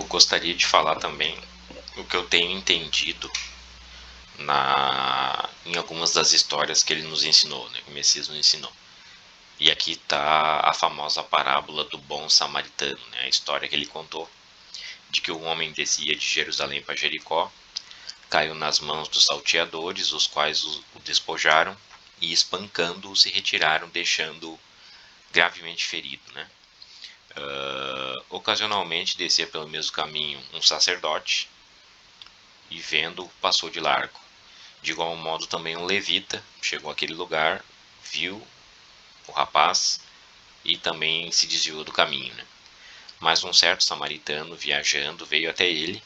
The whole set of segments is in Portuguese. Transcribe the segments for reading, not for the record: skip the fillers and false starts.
gostaria de falar também o que eu tenho entendido em algumas das histórias que ele nos ensinou, né, que o Messias nos ensinou. E aqui está a famosa parábola do bom samaritano, né, a história que ele contou de que um homem descia de Jerusalém para Jericó, caiu nas mãos dos salteadores, os quais o despojaram e, espancando-o, se retiraram, deixando-o gravemente ferido, né? Ocasionalmente descia pelo mesmo caminho um sacerdote e, vendo, passou de largo. De igual modo, também um levita chegou àquele lugar, viu o rapaz e também se desviou do caminho, né? Mas um certo samaritano, viajando, veio até ele.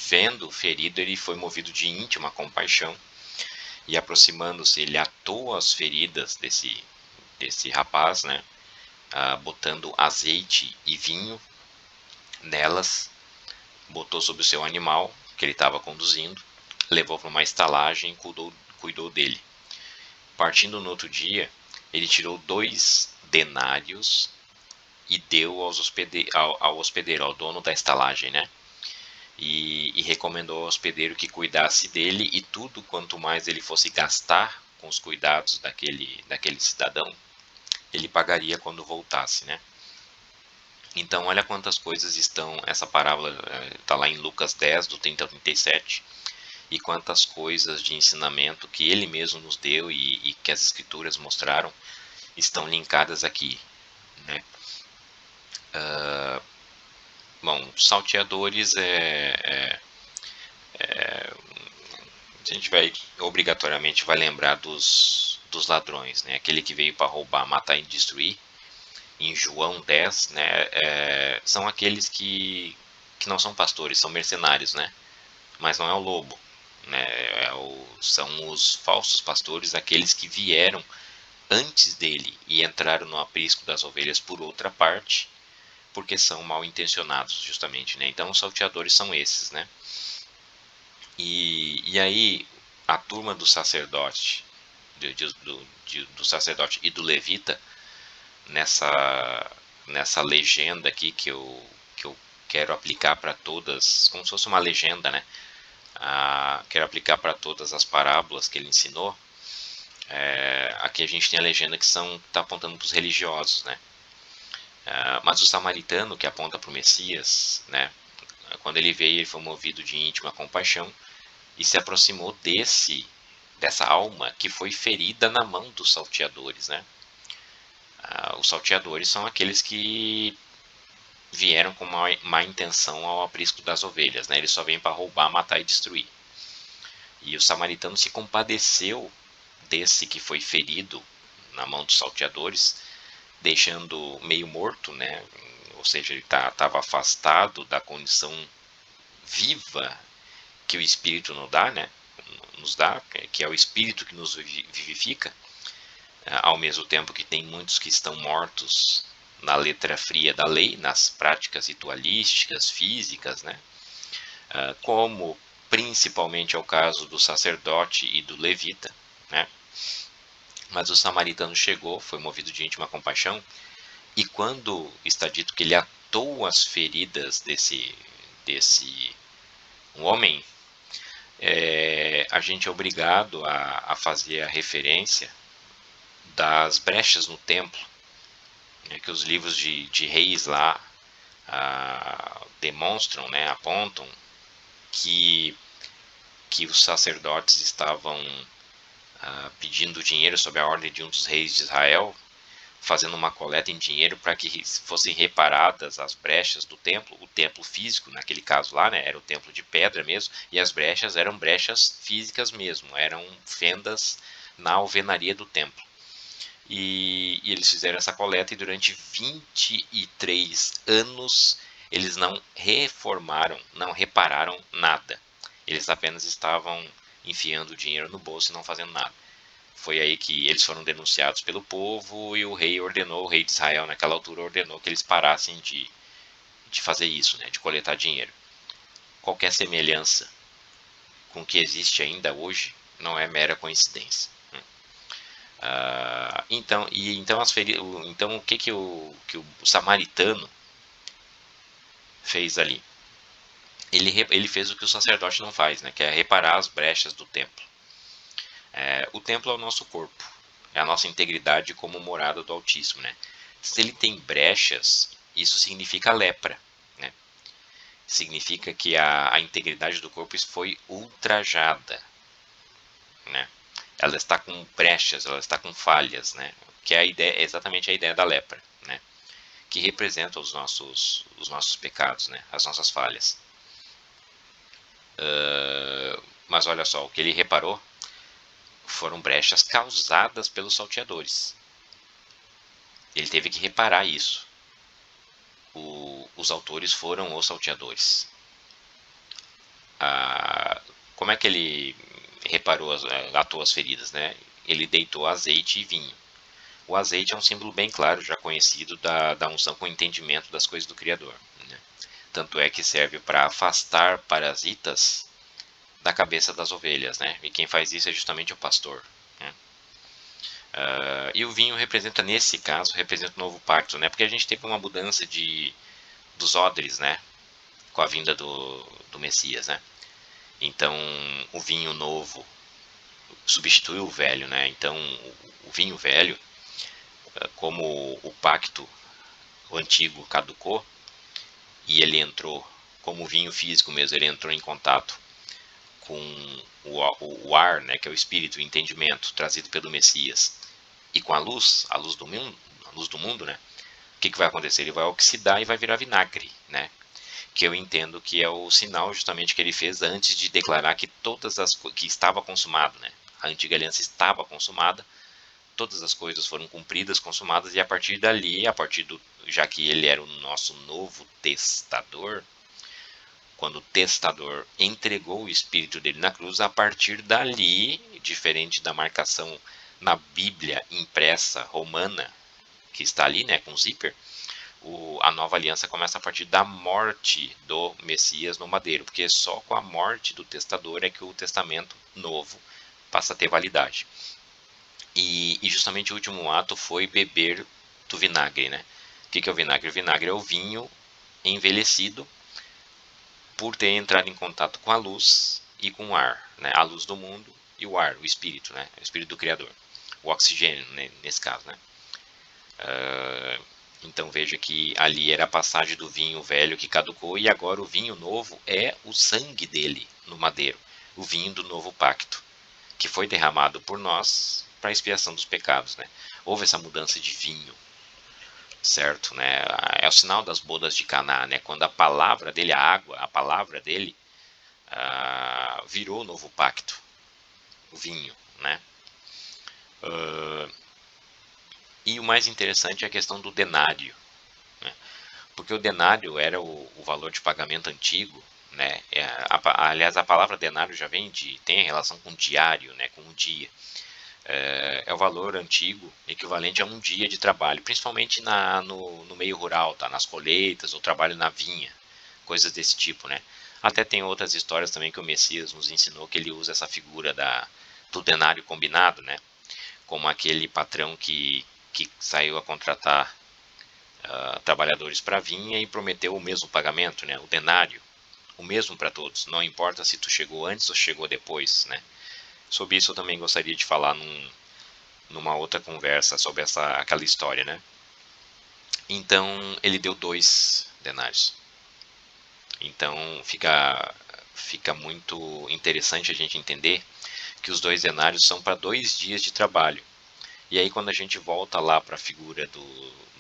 Vendo o ferido, ele foi movido de íntima compaixão e, aproximando-se, ele atou as feridas desse rapaz, né? Botando azeite e vinho nelas, botou sobre o seu animal que ele estava conduzindo, levou para uma estalagem e cuidou dele. Partindo no outro dia, ele tirou 2 denários e deu ao hospedeiro, ao dono da estalagem, né? E recomendou ao hospedeiro que cuidasse dele, e tudo quanto mais ele fosse gastar com os cuidados daquele cidadão, ele pagaria quando voltasse, né? Então, olha quantas coisas estão. Essa parábola está lá em Lucas 10, do 30 ao 37, e quantas coisas de ensinamento que ele mesmo nos deu e que as escrituras mostraram estão linkadas aqui, né? Bom, salteadores a gente obrigatoriamente vai lembrar dos ladrões, né? Aquele que veio para roubar, matar e destruir. Em João 10, né? São aqueles que não são pastores, são mercenários, né? Mas não é o lobo, né? São os falsos pastores, aqueles que vieram antes dele e entraram no aprisco das ovelhas por outra parte, porque são mal intencionados, justamente, né? Então os salteadores são esses, né? E aí a turma do sacerdote, do sacerdote e do levita, nessa legenda aqui que eu quero aplicar para todas, como se fosse uma legenda, né? Quero aplicar para todas as parábolas que ele ensinou. Aqui a gente tem a legenda que está apontando para os religiosos, né? Mas o samaritano, que aponta para o Messias, né? Quando ele veio, ele foi movido de íntima compaixão e se aproximou dessa alma que foi ferida na mão dos salteadores, né? Os salteadores são aqueles que vieram com má intenção ao aprisco das ovelhas, né? Eles só vêm para roubar, matar e destruir. E o samaritano se compadeceu desse que foi ferido na mão dos salteadores, deixando meio morto, né? Ou seja, ele estava afastado da condição viva que o Espírito nos dá, que é o Espírito que nos vivifica, ao mesmo tempo que tem muitos que estão mortos na letra fria da lei, nas práticas ritualísticas, físicas, né? Como principalmente é o caso do sacerdote e do levita, né? Mas o samaritano chegou, foi movido de íntima compaixão, e quando está dito que ele atou as feridas desse homem, a gente é obrigado a fazer a referência das brechas no templo, né, que os livros de reis lá demonstram, né, apontam que os sacerdotes estavam pedindo dinheiro sob a ordem de um dos reis de Israel, fazendo uma coleta em dinheiro para que fossem reparadas as brechas do templo, o templo físico, naquele caso lá, né, era o templo de pedra mesmo, e as brechas eram brechas físicas mesmo, eram fendas na alvenaria do templo. E eles fizeram essa coleta, e durante 23 anos eles não reformaram, não repararam nada. Eles apenas estavam enfiando o dinheiro no bolso e não fazendo nada. Foi aí que eles foram denunciados pelo povo, e o rei de Israel naquela altura ordenou que eles parassem de fazer isso, né, de coletar dinheiro. Qualquer semelhança com o que existe ainda hoje não é mera coincidência. Então o que o samaritano fez ali? ele fez o que o sacerdote não faz, né? Que é reparar as brechas do templo. O templo é o nosso corpo, é a nossa integridade como morada do Altíssimo, né? Se ele tem brechas, isso significa lepra, né? Significa que a integridade do corpo foi ultrajada, né? Ela está com brechas, ela está com falhas, né? Que é a ideia, é exatamente a ideia da lepra, né? Que representa os nossos pecados, né? As nossas falhas. Mas olha só, o que ele reparou foram brechas causadas pelos salteadores. Ele teve que reparar isso. Os autores foram os salteadores. Como é que ele reparou, atou as feridas, né? Ele deitou azeite e vinho. O azeite é um símbolo bem claro, já conhecido da unção com entendimento das coisas do Criador, né? Tanto é que serve para afastar parasitas da cabeça das ovelhas, né? E quem faz isso é justamente o pastor, né? E o vinho representa, nesse caso, representa o novo pacto, né? Porque a gente teve uma mudança dos odres, né? Com a vinda do Messias, né? Então, o vinho novo substitui o velho, né? Então, o vinho velho, como o pacto antigo caducou e ele entrou, como o vinho físico mesmo, ele entrou em contato com o ar, né? Que é o espírito, o entendimento trazido pelo Messias, e com a luz do mundo, né? O que vai acontecer? Ele vai oxidar e vai virar vinagre, né? Que eu entendo que é o sinal justamente que ele fez antes de declarar que que estava consumado, né? A antiga aliança estava consumada, todas as coisas foram cumpridas, consumadas, e a partir dali, já que ele era o nosso novo testador, quando o testador entregou o espírito dele na cruz, a partir dali, diferente da marcação na Bíblia impressa romana, que está ali, né, com zíper, a nova aliança começa a partir da morte do Messias no madeiro, porque só com a morte do testador é que o testamento novo passa a ter validade. E justamente o último ato foi beber do vinagre, né? O que é o vinagre? O vinagre é o vinho envelhecido por ter entrado em contato com a luz e com o ar, né? A luz do mundo e o ar, o espírito, né? O espírito do Criador, o oxigênio, né? Nesse caso, né? Então veja que ali era a passagem do vinho velho que caducou, e agora o vinho novo é o sangue dele no madeiro, o vinho do novo pacto, que foi derramado por nós para a expiação dos pecados, né? Houve essa mudança de vinho, certo, né? É o sinal das bodas de Caná, né? Quando a palavra dele, a palavra dele, virou o novo pacto, o vinho, né? E o mais interessante é a questão do denário, né? Porque o denário era o valor de pagamento antigo, né? Aliás, a palavra denário já tem a relação com diário, né? Com o dia. É o valor antigo equivalente a um dia de trabalho, principalmente no meio rural, tá? Nas colheitas, ou trabalho na vinha, coisas desse tipo, né? Até tem outras histórias também que o Messias nos ensinou, que ele usa essa figura do denário combinado, né? Como aquele patrão que saiu a contratar trabalhadores para a vinha e prometeu o mesmo pagamento, né? O denário, o mesmo para todos, não importa se tu chegou antes ou chegou depois, né? Sobre isso eu também gostaria de falar numa outra conversa sobre aquela história, né? Então ele deu 2 denários. Então fica muito interessante a gente entender que os 2 denários são para 2 dias de trabalho. E aí quando a gente volta lá para a figura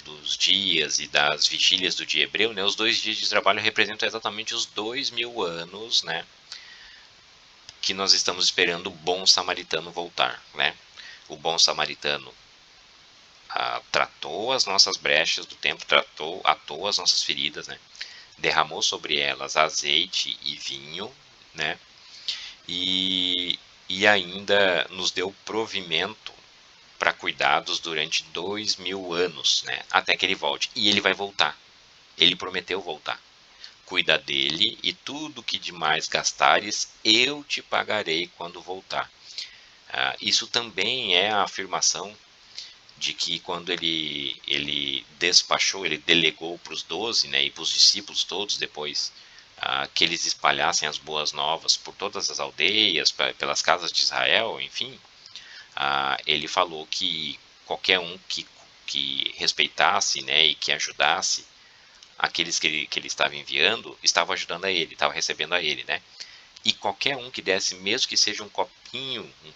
dos dias e das vigílias do dia hebreu, né, os 2 dias de trabalho representam exatamente os 2000 anos, né, que nós estamos esperando o bom samaritano voltar, né? O bom samaritano tratou as nossas brechas do tempo, atou as nossas feridas, né? Derramou sobre elas azeite e vinho, né? E ainda nos deu provimento para cuidados durante 2000 anos, né? Até que ele volte. E ele vai voltar. Ele prometeu voltar. Cuida dele, e tudo que demais gastares, eu te pagarei quando voltar. Isso também é a afirmação de que quando ele despachou, ele delegou para os 12, né, e para os discípulos todos depois, que eles espalhassem as boas novas por todas as aldeias, pelas casas de Israel, enfim, ele falou que qualquer um que respeitasse, né, e que ajudasse aqueles que ele estava enviando, estava ajudando a ele, estava recebendo a ele, né? E qualquer um que desse, mesmo que seja um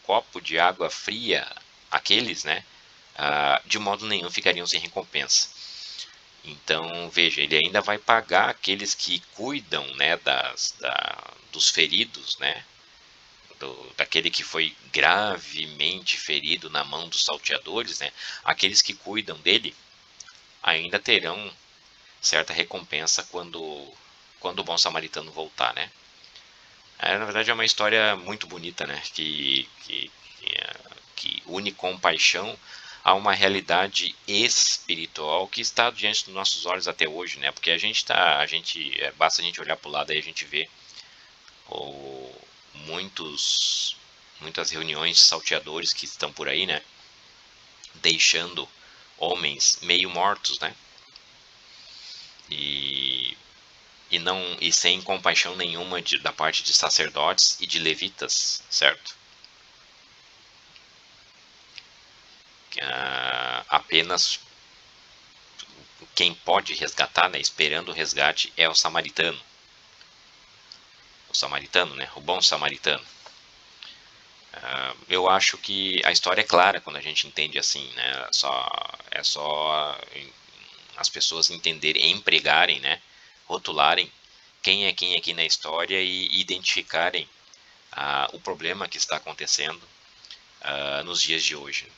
copo de água fria, aqueles, né, de modo nenhum ficariam sem recompensa. Então, veja, ele ainda vai pagar aqueles que cuidam, né, dos feridos, né, daquele que foi gravemente ferido na mão dos salteadores, né, aqueles que cuidam dele ainda terão certa recompensa quando o bom samaritano voltar, né. Na verdade é uma história muito bonita, né, que une compaixão a uma realidade espiritual que está diante dos nossos olhos até hoje, né? Porque basta a gente olhar para o lado e a gente vê o, muitas reuniões de salteadores que estão por aí, né? Deixando homens meio mortos, né? E, e sem compaixão nenhuma da parte de sacerdotes e de levitas, certo? Apenas quem pode resgatar, né, esperando o resgate, é o samaritano. O samaritano, né, o bom samaritano. Eu acho que a história é clara quando a gente entende assim, né? É só as pessoas entenderem, empregarem, né? Rotularem quem é quem aqui na história e identificarem o problema que está acontecendo nos dias de hoje.